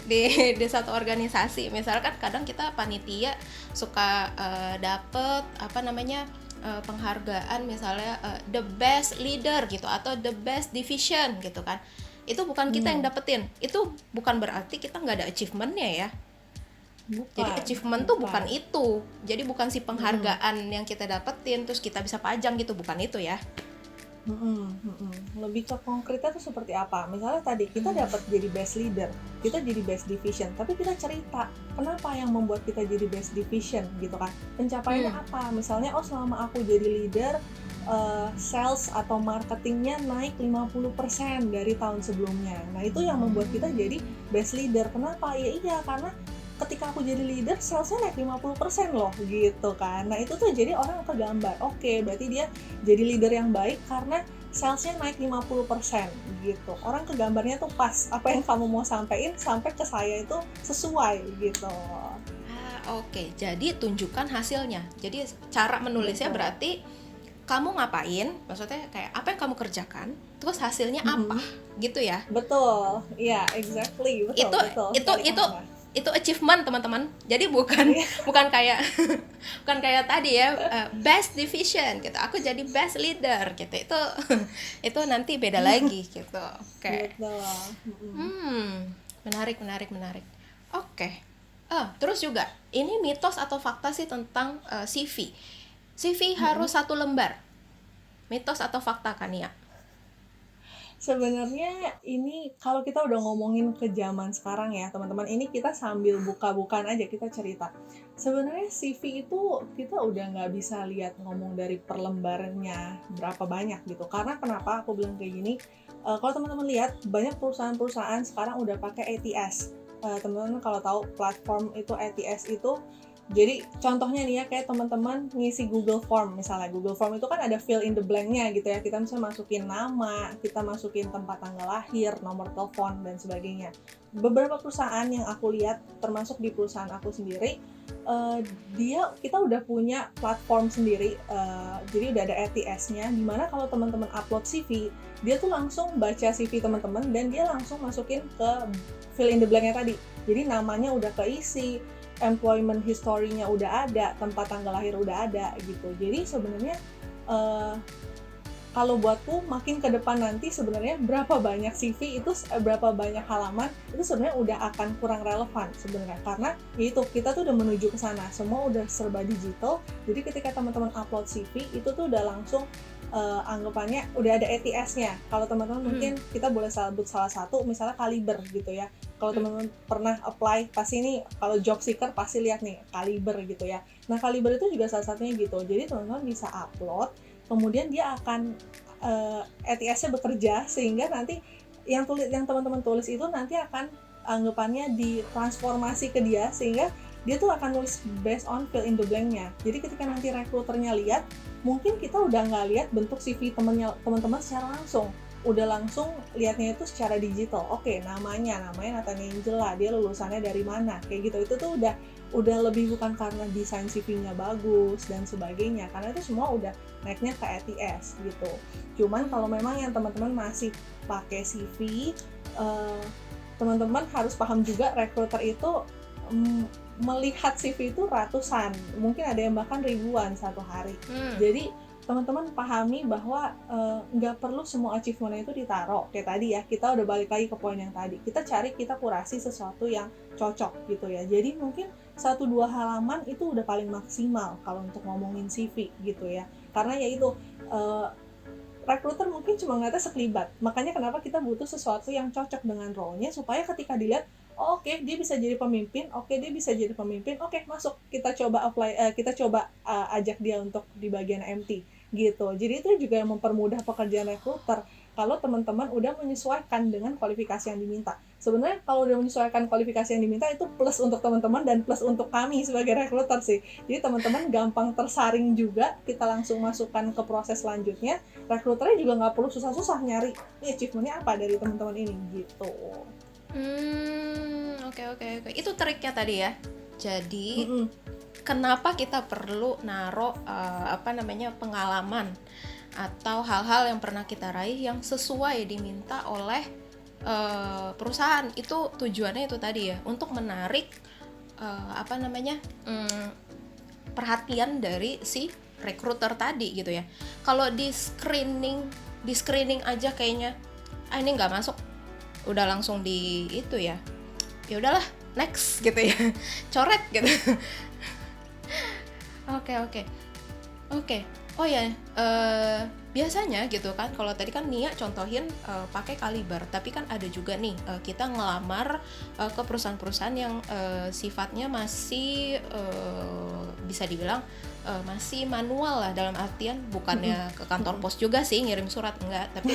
di satu organisasi, misalkan kadang kita panitia suka dapet penghargaan misalnya the best leader gitu atau the best division gitu kan, itu bukan kita yang dapetin, itu bukan berarti kita nggak ada achievementnya ya. Jadi achievement tuh bukan itu, jadi bukan si penghargaan yang kita dapetin terus kita bisa pajang gitu, bukan itu ya. Lebih ke konkretnya tuh seperti apa? Misalnya tadi kita dapat jadi best leader, kita jadi best division, tapi kita cerita kenapa yang membuat kita jadi best division gitu kan? Pencapaiannya apa? Misalnya selama aku jadi leader, sales atau marketingnya naik 50% dari tahun sebelumnya. Nah itu yang membuat kita jadi best leader. Kenapa? Ya iya, karena ketika aku jadi leader, salesnya naik 50% loh gitu kan. Nah itu tuh jadi orang kegambar, oke, berarti dia jadi leader yang baik karena salesnya naik 50% gitu. Orang kegambarnya tuh pas, apa yang kamu mau sampaikan sampai ke saya itu sesuai gitu. Oke, jadi tunjukkan hasilnya. Jadi cara menulisnya berarti kamu ngapain, maksudnya kayak apa yang kamu kerjakan, terus hasilnya apa, gitu ya? Betul, iya, exactly, betul. Itu achievement teman-teman. Jadi bukan kayak bukan kayak tadi ya, best division gitu. Aku jadi best leader gitu. Itu nanti beda lagi gitu. Oke. Menarik. Oke. Terus juga ini mitos atau fakta sih tentang CV. CV harus 1 lembar. Mitos atau fakta kan ya? Sebenarnya ini kalau kita udah ngomongin ke zaman sekarang ya teman-teman, ini kita sambil buka-bukaan aja, kita cerita. Sebenarnya CV itu kita udah nggak bisa lihat ngomong dari per lembarnya berapa banyak gitu. Karena kenapa aku bilang kayak gini? Kalau teman-teman lihat banyak perusahaan-perusahaan sekarang udah pakai ATS. Teman-teman kalau tahu platform itu ATS itu, jadi contohnya nih ya, kayak teman-teman ngisi Google Form misalnya. Google Form itu kan ada fill in the blank-nya gitu ya. Kita bisa masukin nama, kita masukin tempat tanggal lahir, nomor telepon, dan sebagainya. Beberapa perusahaan yang aku lihat, termasuk di perusahaan aku sendiri, kita udah punya platform sendiri. Jadi udah ada ATS-nya, dimana kalau teman-teman upload CV, dia tuh langsung baca CV teman-teman, dan dia langsung masukin ke fill in the blank-nya tadi. Jadi namanya udah keisi, employment history-nya udah ada, tempat tanggal lahir udah ada gitu. Jadi sebenarnya kalau buatku makin ke depan nanti sebenarnya berapa banyak CV itu, berapa banyak halaman itu sebenarnya udah akan kurang relevan sebenarnya, karena itu kita tuh udah menuju ke sana, semua udah serba digital. Jadi ketika teman-teman upload CV itu tuh udah langsung anggapannya udah ada ATS-nya. Kalau teman-teman mungkin kita boleh sebut salah satu misalnya Kaliber gitu ya. Kalau teman-teman pernah apply, pasti ini kalau job seeker pasti lihat nih Kaliber gitu ya. Nah Kaliber itu juga salah satunya gitu. Jadi teman-teman bisa upload, kemudian dia akan ATS-nya bekerja sehingga nanti yang teman-teman tulis itu nanti akan anggapannya ditransformasi ke dia, sehingga dia tuh akan nulis based on fill in the blank-nya. Jadi ketika nanti rekruternya lihat, mungkin kita udah nggak lihat bentuk CV teman-teman secara langsung, udah langsung lihatnya itu secara digital. Oke, namanya Nathaniel, dia lulusannya dari mana, kayak gitu. Itu tuh udah lebih bukan karena desain CV-nya bagus dan sebagainya, karena itu semua udah naiknya ke ATS gitu. Cuman kalau memang yang teman-teman masih pakai CV, teman-teman harus paham juga rekruter itu melihat CV itu ratusan, mungkin ada yang bahkan ribuan satu hari. Jadi teman-teman pahami bahwa nggak perlu semua achievement itu ditaruh kayak tadi ya. Kita udah balik lagi ke poin yang tadi, kita kurasi sesuatu yang cocok gitu ya. Jadi mungkin 1-2 halaman itu udah paling maksimal kalau untuk ngomongin CV gitu ya, karena ya itu rekruter mungkin cuma ngeliatnya sekelibat. Makanya kenapa kita butuh sesuatu yang cocok dengan role-nya, supaya ketika dilihat, oke, dia bisa jadi pemimpin, oke, masuk, kita coba apply, ajak dia untuk di bagian MT gitu. Jadi itu juga yang mempermudah pekerjaan rekruter kalau teman-teman udah menyesuaikan dengan kualifikasi yang diminta. Sebenarnya kalau udah menyesuaikan kualifikasi yang diminta itu plus untuk teman-teman dan plus untuk kami sebagai rekruter sih. Jadi teman-teman gampang tersaring juga, kita langsung masukkan ke proses selanjutnya. Rekruternya juga nggak perlu susah-susah nyari ini achievementnya apa dari teman-teman ini gitu. Oke. Itu triknya tadi ya. Jadi kenapa kita perlu naruh pengalaman atau hal-hal yang pernah kita raih yang sesuai diminta oleh perusahaan. Itu tujuannya itu tadi ya, untuk menarik perhatian dari si recruiter tadi gitu ya. Kalau di screening aja kayaknya ini nggak masuk, udah langsung di itu ya udahlah next gitu ya, coret gitu. Oke. Oh ya, biasanya gitu kan, kalau tadi kan Nia contohin pakai Kaliber, tapi kan ada juga nih kita ngelamar ke perusahaan-perusahaan yang sifatnya masih bisa dibilang masih manual lah, dalam artian bukannya ke kantor pos juga sih ngirim surat, enggak, tapi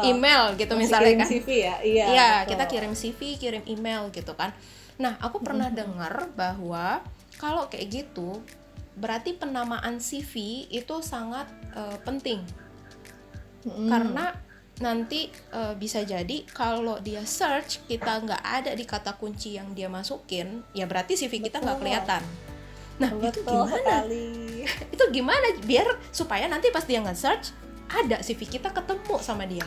email gitu masih misalnya kirim kan. CV ya, iya Kita kirim CV, kirim email gitu kan. Nah, aku pernah dengar bahwa kalau kayak gitu berarti penamaan CV itu sangat penting. Karena nanti bisa jadi kalau dia search kita nggak ada di kata kunci yang dia masukin, ya berarti CV kita nggak kelihatan. Nah, itu gimana? Itu gimana biar supaya nanti pas dia nge-search ada CV kita ketemu sama dia?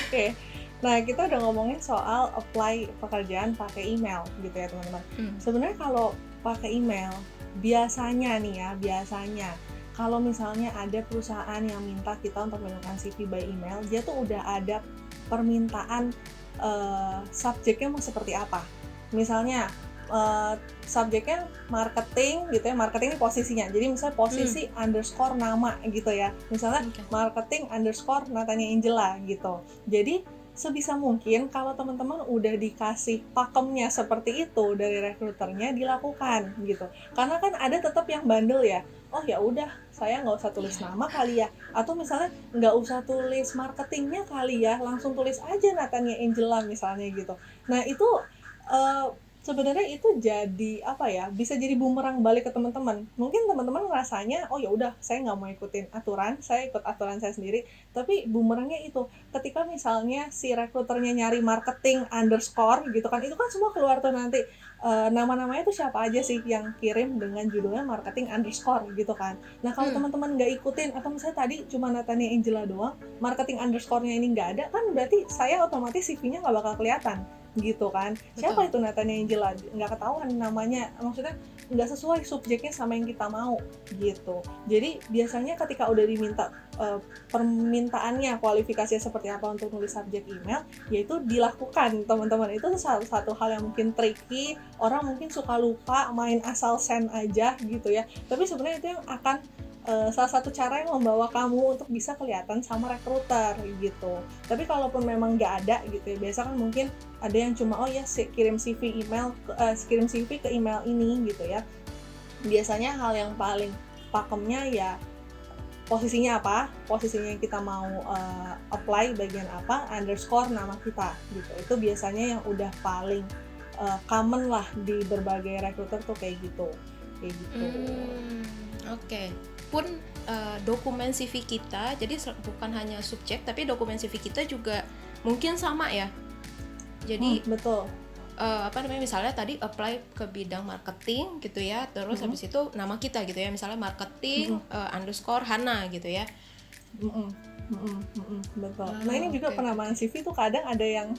Oke. Nah, kita udah ngomongin soal apply pekerjaan pakai email gitu ya, teman-teman. Sebenarnya kalau pakai email, biasanya kalau misalnya ada perusahaan yang minta kita untuk melakukan CV by email, dia tuh udah ada permintaan subjeknya mau seperti apa. Misalnya subjeknya marketing gitu ya, marketing ini posisinya, jadi misalnya posisi underscore nama gitu ya, misalnya marketing underscore Natania Angela gitu. Jadi sebisa mungkin kalau teman-teman udah dikasih pakemnya seperti itu dari rekruternya, dilakukan gitu. Karena kan ada tetap yang bandel ya, oh ya udah saya nggak usah tulis nama kali ya, atau misalnya nggak usah tulis marketingnya kali ya, langsung tulis aja Natania Angela misalnya gitu. Nah itu sebenarnya itu jadi apa ya, bisa jadi bumerang balik ke teman-teman. Mungkin teman-teman ngerasanya oh ya udah saya nggak mau ikutin aturan, saya ikut aturan saya sendiri. Tapi bumerangnya itu ketika misalnya si rekruternya nyari marketing underscore gitu kan, itu kan semua keluar tuh nanti nama-namanya tuh siapa aja sih yang kirim dengan judulnya marketing underscore gitu kan. Nah kalau teman-teman nggak ikutin, atau misalnya tadi cuma Natania Angela doang, marketing underscore-nya ini nggak ada, kan berarti saya otomatis CV-nya nggak bakal kelihatan gitu kan. Siapa itu Natania Angela, nggak ketahuan namanya, maksudnya nggak sesuai subjeknya sama yang kita mau gitu. Jadi biasanya ketika udah diminta permintaannya kualifikasinya seperti apa untuk nulis subjek email, yaitu dilakukan teman-teman. Itu salah satu hal yang mungkin tricky, orang mungkin suka lupa main asal send aja gitu ya, tapi sebenarnya itu yang akan salah satu cara yang membawa kamu untuk bisa kelihatan sama rekruter gitu. Tapi kalaupun memang nggak ada gitu ya, biasa kan mungkin ada yang cuma oh ya kirim CV ke email ini gitu ya. Biasanya hal yang paling pakemnya ya posisinya apa, posisinya yang kita mau apply bagian apa, underscore nama kita gitu. Itu biasanya yang udah paling common lah di berbagai rekruter tuh kayak gitu. Oke. Pun dokumen CV kita, jadi bukan hanya subjek, tapi dokumen CV kita juga mungkin sama ya. Jadi betul. Misalnya tadi apply ke bidang marketing gitu ya, terus habis itu nama kita gitu ya, misalnya marketing underscore Hana gitu ya. Betul. Nah ini juga penamaan CV tuh kadang ada yang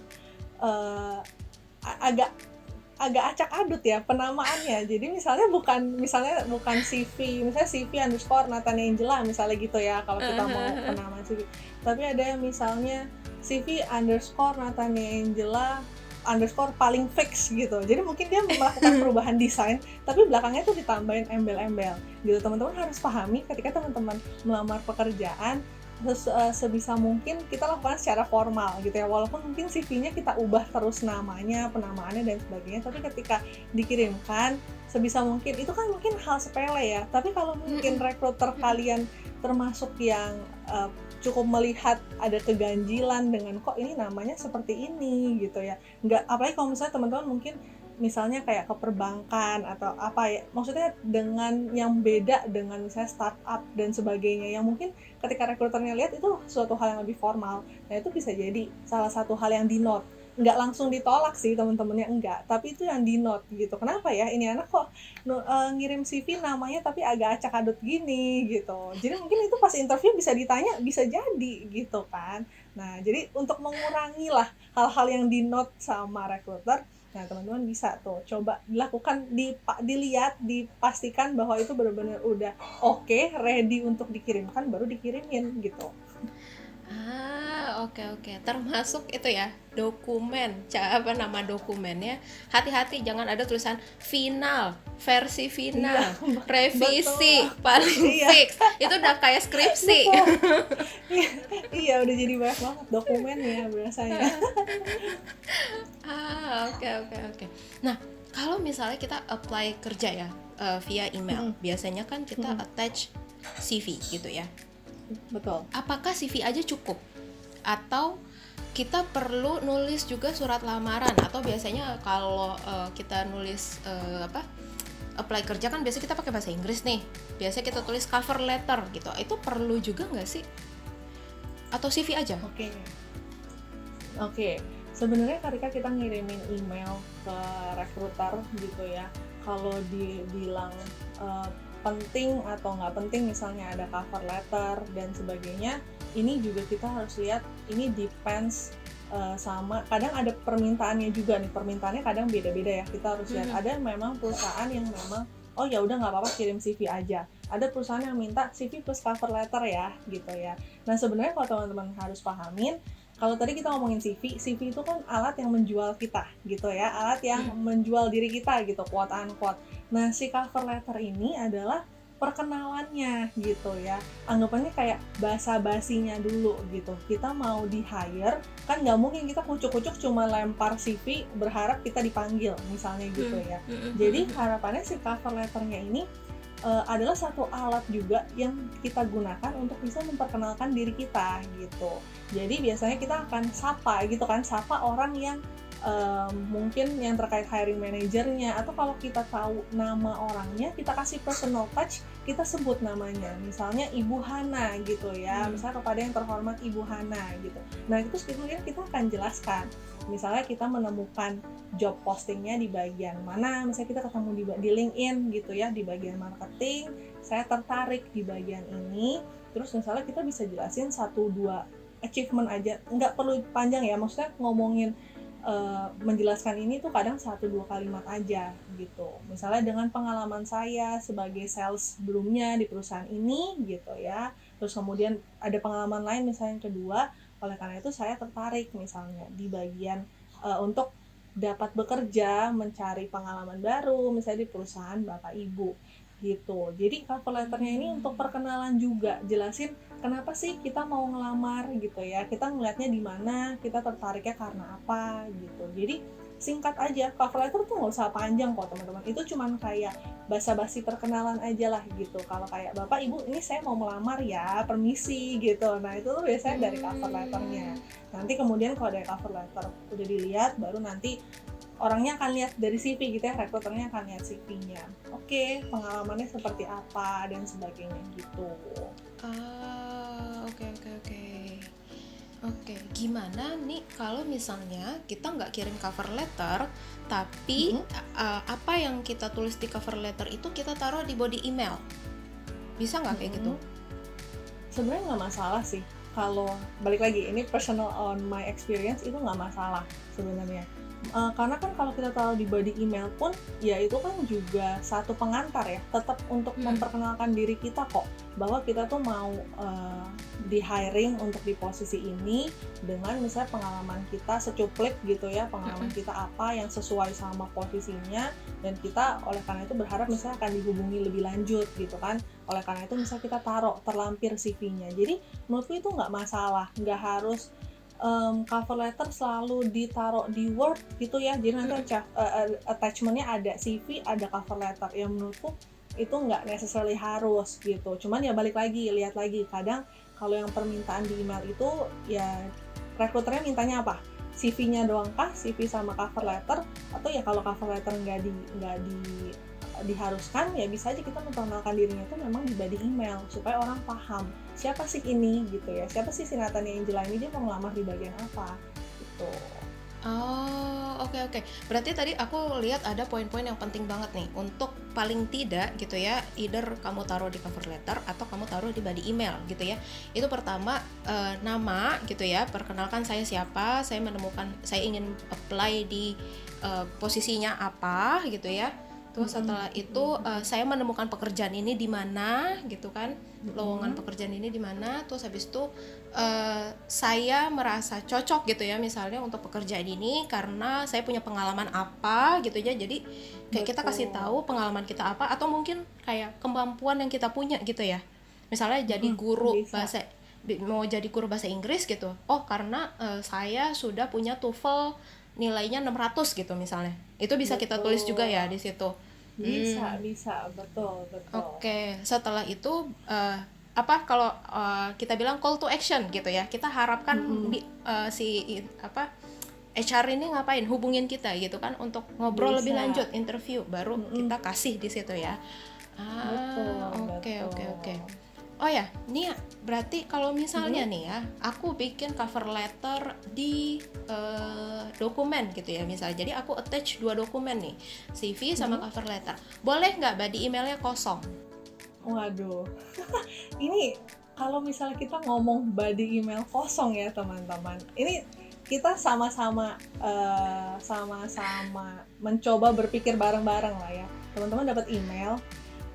agak acak adut ya penamaannya. Jadi misalnya bukan CV, misalnya CV underscore Natania Angela misalnya gitu ya kalau kita mau penamaan CV. Tapi ada yang misalnya CV underscore Natania Angela underscore paling fix gitu. Jadi mungkin dia melakukan perubahan desain, tapi belakangnya tuh ditambahin embel-embel gitu. Teman-teman harus pahami ketika teman-teman melamar pekerjaan, sebisa mungkin kita lakukan secara formal gitu ya, walaupun mungkin CV-nya kita ubah terus namanya, penamaannya dan sebagainya, tapi ketika dikirimkan sebisa mungkin, itu kan mungkin hal sepele ya, tapi kalau mungkin rekruter kalian termasuk yang cukup melihat ada keganjilan dengan kok ini namanya seperti ini gitu ya, nggak, apalagi kalau misalnya teman-teman mungkin misalnya kayak ke perbankan atau apa ya, maksudnya dengan yang beda dengan misalnya startup dan sebagainya, yang mungkin ketika rekruternya lihat itu suatu hal yang lebih formal. Nah itu bisa jadi salah satu hal yang di note, nggak langsung ditolak sih teman-temannya, enggak, tapi itu yang di note gitu, kenapa ya ini anak kok ngirim CV namanya tapi agak acak adut gini gitu. Jadi mungkin itu pas interview bisa ditanya, bisa jadi gitu kan. Nah jadi untuk mengurangi lah hal-hal yang di note sama rekruter, Nah, teman-teman bisa tuh coba dilakukan, dilihat, dipastikan bahwa itu benar-benar udah oke, ready untuk dikirimkan, baru dikirimin gitu. Oke. Termasuk itu ya, dokumen. Apa nama dokumennya? Hati-hati jangan ada tulisan final, versi final, Iya, revisi, betul. paling Iya, fix. Itu udah kayak skripsi. betul. Iya, iya, udah jadi banyak banget dokumennya biasanya. Oke. Nah, kalau misalnya kita apply kerja ya, via email, biasanya kan kita attach CV gitu ya. Betul. Apakah CV aja cukup? Atau kita perlu nulis juga surat lamaran? Atau biasanya kalau kita nulis apply kerja kan biasanya kita pakai bahasa Inggris nih. Biasanya kita tulis cover letter gitu. Itu perlu juga nggak sih? Atau CV aja? Oke. Sebenarnya ketika kita ngirimin email ke recruiter gitu ya, kalau dibilang penting atau nggak penting, misalnya ada cover letter dan sebagainya, ini juga kita harus lihat, ini depends sama, kadang ada permintaannya juga nih, permintaannya kadang beda-beda ya, kita harus lihat. Ada memang perusahaan yang memang oh ya udah nggak apa-apa kirim CV aja, ada perusahaan yang minta CV plus cover letter ya gitu ya. Nah, sebenarnya kalau teman-teman harus pahamin, kalau tadi kita ngomongin CV itu kan alat yang menjual kita gitu ya, alat yang menjual diri kita gitu, quote unquote. Nah, si cover letter ini adalah perkenalannya gitu ya, anggapannya kayak basa-basinya dulu gitu. Kita mau di hire, kan nggak mungkin kita kucuk-kucuk cuma lempar CV berharap kita dipanggil misalnya gitu ya. Jadi harapannya si cover letternya ini adalah satu alat juga yang kita gunakan untuk bisa memperkenalkan diri kita gitu. Jadi biasanya kita akan sapa orang yang mungkin yang terkait hiring manajernya, atau kalau kita tahu nama orangnya, kita kasih personal touch, kita sebut namanya, misalnya Ibu Hana gitu ya, misalnya kepada yang terhormat Ibu Hana gitu. Nah, itu kemudian kita akan jelaskan, misalnya kita menemukan job postingnya di bagian mana, misalnya kita ketemu di LinkedIn gitu ya, di bagian marketing, saya tertarik di bagian ini, terus misalnya kita bisa jelasin 1-2 achievement aja, nggak perlu panjang ya, maksudnya ngomongin menjelaskan ini tuh kadang 1-2 kalimat aja gitu. Misalnya dengan pengalaman saya sebagai sales sebelumnya di perusahaan ini gitu ya. Terus kemudian ada pengalaman lain misalnya yang kedua, oleh karena itu saya tertarik misalnya di bagian untuk dapat bekerja, mencari pengalaman baru misalnya di perusahaan Bapak Ibu gitu. Jadi cover letternya ini untuk perkenalan juga, jelasin kenapa sih kita mau ngelamar gitu ya, kita ngelihatnya di mana, kita tertariknya karena apa gitu. Jadi singkat aja, cover letter tuh nggak usah panjang kok teman-teman, itu cuman kayak basa-basi perkenalan aja lah gitu. Kalau kayak Bapak Ibu ini saya mau melamar ya, permisi gitu. Nah, itu tuh biasanya dari cover letternya. Nanti kemudian kalau dari cover letter udah dilihat, baru nanti orangnya akan lihat dari CV gitu ya, rekruternya akan lihat CV-nya. Oke, pengalamannya seperti apa dan sebagainya gitu. Oke. Gimana nih kalau misalnya kita nggak kirim cover letter, tapi apa yang kita tulis di cover letter itu kita taruh di body email, bisa nggak kayak gitu? Sebenarnya nggak masalah sih. Kalau balik lagi, ini personal on my experience, itu nggak masalah sebenarnya. Karena kan kalau kita taruh di body email pun, ya itu kan juga satu pengantar ya, tetap untuk memperkenalkan diri kita kok, bahwa kita tuh mau di hiring untuk di posisi ini dengan misalnya pengalaman kita secuplik gitu ya, pengalaman kita apa yang sesuai sama posisinya, dan kita oleh karena itu berharap misalnya akan dihubungi lebih lanjut gitu kan. Oleh karena itu misalnya kita taruh terlampir CV-nya. Jadi menurutku itu nggak masalah, nggak harus cover letter selalu ditaruh di Word gitu ya, jadi nanti attachment-nya ada CV, ada cover letter. Ya menurutku itu nggak necessarily harus gitu, cuman ya balik lagi, lihat lagi, kadang kalau yang permintaan di email itu ya rekruternya mintanya apa, CV-nya doang kah, CV sama cover letter, atau ya kalau cover letter nggak diharuskan, ya bisa aja kita memperkenalkan dirinya itu memang di body email supaya orang paham siapa sih ini gitu ya, siapa sih si Natania Angela ini, dia mau ngelamar di bagian apa gitu. Oh, oke. Berarti tadi aku lihat ada poin-poin yang penting banget nih. Untuk paling tidak gitu ya, either kamu taruh di cover letter atau kamu taruh di body email gitu ya. Itu pertama nama gitu ya. Perkenalkan saya siapa, saya ingin apply di posisinya apa gitu ya. Terus setelah itu saya menemukan pekerjaan ini di mana gitu kan, lowongan pekerjaan ini di mana. Terus habis itu saya merasa cocok gitu ya, misalnya untuk pekerjaan ini karena saya punya pengalaman apa gitu ya. Jadi kayak kita kasih tahu pengalaman kita apa, atau mungkin kayak kemampuan yang kita punya gitu ya. Misalnya jadi guru mau jadi guru bahasa Inggris gitu. Oh, karena saya sudah punya TOEFL nilainya 600 gitu misalnya. Itu bisa kita tulis juga ya di situ. Bisa, betul. Oke, setelah itu kalau kita bilang call to action gitu ya, kita harapkan HR ini ngapain, hubungin kita gitu kan untuk ngobrol lebih lanjut, interview, baru kita kasih di situ ya. Oke. Oh ya, Nia, berarti kalau misalnya nih ya, aku bikin cover letter di dokumen gitu ya misalnya. Jadi aku attach 2 dokumen nih, CV sama cover letter. Boleh nggak body emailnya kosong? Waduh, ini kalau misalnya kita ngomong body email kosong ya teman-teman, ini kita sama-sama mencoba berpikir bareng-bareng lah ya. Teman-teman dapat email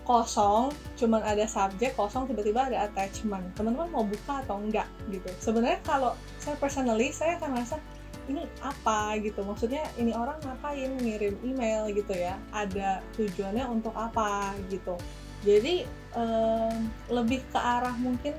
kosong, cuman ada subjek kosong, tiba-tiba ada attachment. Teman-teman mau buka atau enggak gitu. Sebenarnya kalau saya personally, saya akan rasa ini apa gitu. Maksudnya ini orang ngapain ngirim email gitu ya. Ada tujuannya untuk apa gitu. Jadi lebih ke arah mungkin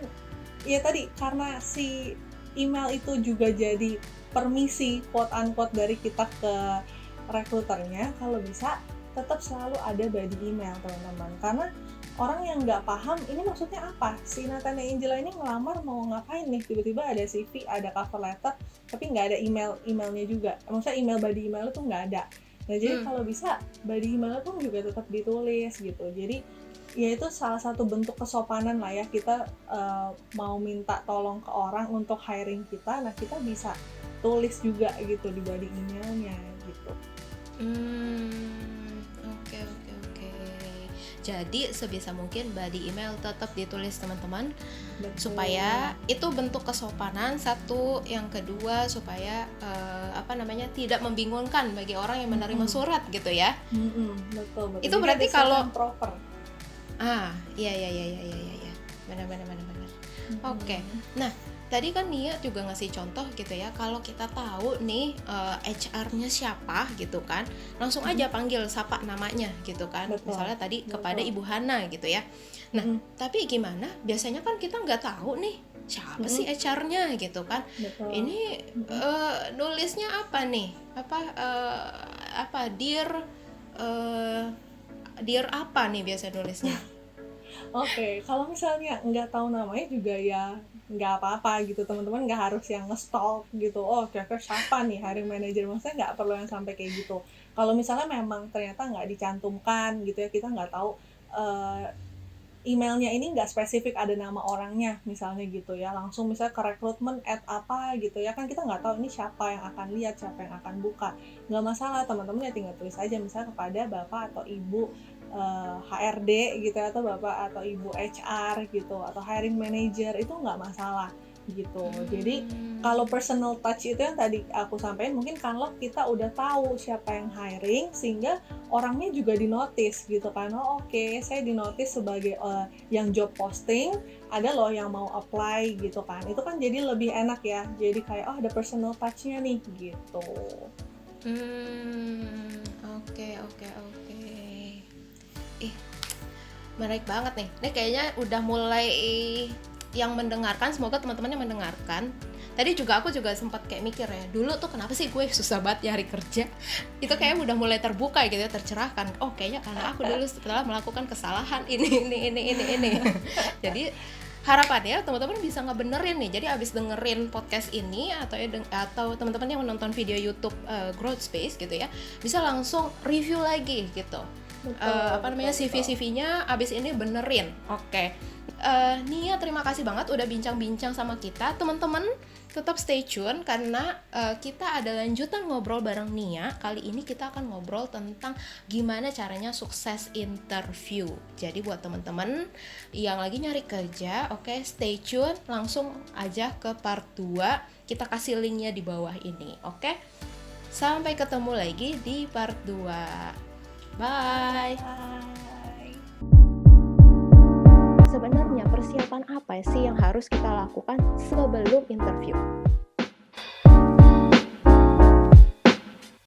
ya tadi, karena si email itu juga jadi permisi quote unquote dari kita ke rekruternya. Kalau bisa tetap selalu ada body email teman-teman, karena orang yang nggak paham ini maksudnya apa, si Nathan dan Angela ini ngelamar mau ngapain nih, tiba-tiba ada CV, ada cover letter, tapi nggak ada emailnya juga, maksudnya email body email itu nggak ada. Nah jadi kalau bisa body email pun juga tetap ditulis gitu. Jadi ya itu salah satu bentuk kesopanan lah ya, kita mau minta tolong ke orang untuk hiring kita, nah kita bisa tulis juga gitu di body emailnya gitu. Oke. Jadi sebisa mungkin body email tetap ditulis teman-teman. Betul. Supaya itu bentuk kesopanan satu, yang kedua supaya tidak membingungkan bagi orang yang menerima surat gitu ya. Betul. Itu berarti kalau proper. Iya. Benar. Oke. Nah, tadi kan Nia juga ngasih contoh gitu ya, kalau kita tahu nih HR-nya siapa gitu kan, langsung aja panggil, sapa namanya gitu kan. Betul. Misalnya tadi kepada Ibu Hana gitu ya. Nah, tapi gimana? Biasanya kan kita nggak tahu nih siapa sih HR-nya gitu kan. Betul. Ini nulisnya apa nih? Dear apa nih biasa nulisnya? Oke, kalau misalnya nggak tahu namanya juga ya nggak apa-apa gitu, teman-teman nggak harus yang nge-stalk gitu, kira-kira siapa nih hiring manager, maksudnya nggak perlu yang sampai kayak gitu. Kalau misalnya memang ternyata nggak dicantumkan gitu ya, kita nggak tahu emailnya ini nggak spesifik ada nama orangnya misalnya gitu ya, langsung misalnya ke recruitment apa gitu ya, kan kita nggak tahu ini siapa yang akan lihat, siapa yang akan buka. Nggak masalah, teman-teman ya tinggal tulis aja misalnya kepada bapak atau ibu HRD gitu, atau bapak atau ibu HR gitu, atau hiring manager, itu nggak masalah gitu. Jadi kalau personal touch itu yang tadi aku sampaikan, mungkin kalau kita udah tahu siapa yang hiring, sehingga orangnya juga dinotis gitu kan. Oke, saya dinotis sebagai yang job posting, ada loh yang mau apply gitu kan. Itu kan jadi lebih enak ya, jadi kayak ada personal touch-nya nih gitu. Oke. Menarik banget nih. Ini kayaknya udah mulai yang mendengarkan, semoga teman-teman yang mendengarkan. Tadi aku juga sempat kayak mikir ya, dulu tuh kenapa sih gue susah banget nyari kerja. Itu kayaknya udah mulai terbuka gitu ya, tercerahkan. Oh, kayaknya karena aku dulu setelah melakukan kesalahan ini. Jadi harapannya teman-teman bisa ngebenerin nih. Jadi abis dengerin podcast ini atau teman-teman yang menonton video YouTube Growth Space gitu ya, bisa langsung review lagi gitu. CV-nya abis ini benerin. Oke. Nia, terima kasih banget udah bincang-bincang sama kita. Teman-teman tetap stay tune karena kita ada lanjutan ngobrol bareng Nia. Kali ini kita akan ngobrol tentang gimana caranya sukses interview. Jadi buat teman-teman yang lagi nyari kerja, oke, stay tune, langsung aja ke part 2. Kita kasih linknya di bawah ini, oke? Sampai ketemu lagi di part 2. Bye. Sebenarnya persiapan apa sih yang harus kita lakukan sebelum interview?